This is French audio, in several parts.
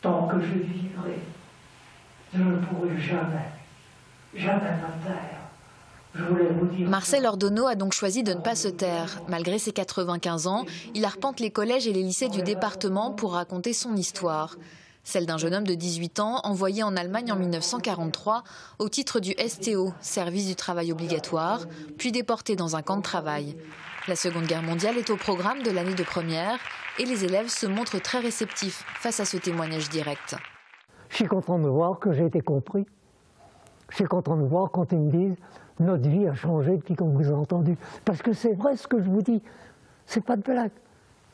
tant que je vivrai, je ne pourrai jamais me taire. Je voulais vous dire... Marcel Ordono a donc choisi de ne pas se taire. Malgré ses 95 ans, il arpente les collèges et les lycées du département pour raconter son histoire. Celle d'un jeune homme de 18 ans envoyé en Allemagne en 1943 au titre du STO, service du travail obligatoire, puis déporté dans un camp de travail. La Seconde Guerre mondiale est au programme de l'année de première et les élèves se montrent très réceptifs face à ce témoignage direct. Je suis content de voir que j'ai été compris. Je suis content de voir quand ils me disent « notre vie a changé depuis qu'on vous a entendu ». Parce que c'est vrai ce que je vous dis, c'est pas de blague.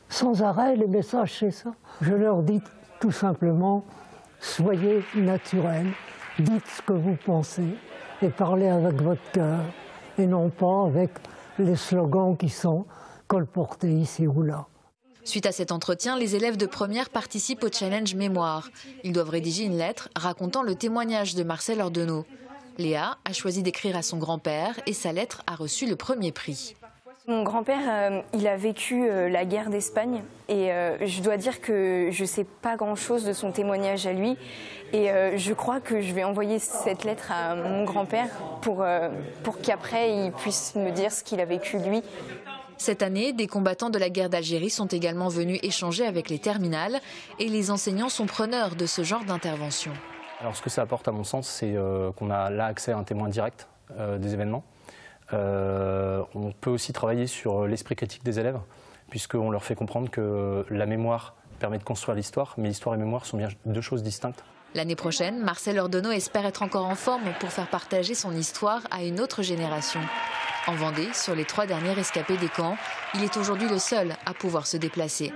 Sans arrêt, les messages, c'est ça. Je leur dis tout simplement « soyez naturels, dites ce que vous pensez et parlez avec votre cœur et non pas avec les slogans qui sont colportés ici ou là ». Suite à cet entretien, les élèves de première participent au challenge mémoire. Ils doivent rédiger une lettre racontant le témoignage de Marcel Ordono. Léa a choisi d'écrire à son grand-père et sa lettre a reçu le premier prix. Mon grand-père, il a vécu la guerre d'Espagne et je dois dire que je ne sais pas grand-chose de son témoignage à lui. Et je crois que je vais envoyer cette lettre à mon grand-père pour qu'après il puisse me dire ce qu'il a vécu lui. Cette année, des combattants de la guerre d'Algérie sont également venus échanger avec les terminales et les enseignants sont preneurs de ce genre d'intervention. Alors ce que ça apporte à mon sens, c'est qu'on a là accès à un témoin direct des événements. On peut aussi travailler sur l'esprit critique des élèves, puisqu'on leur fait comprendre que la mémoire permet de construire l'histoire, mais l'histoire et mémoire sont bien deux choses distinctes. L'année prochaine, Marcel Ordono espère être encore en forme pour faire partager son histoire à une autre génération. En Vendée, sur les 3 derniers rescapés des camps, il est aujourd'hui le seul à pouvoir se déplacer.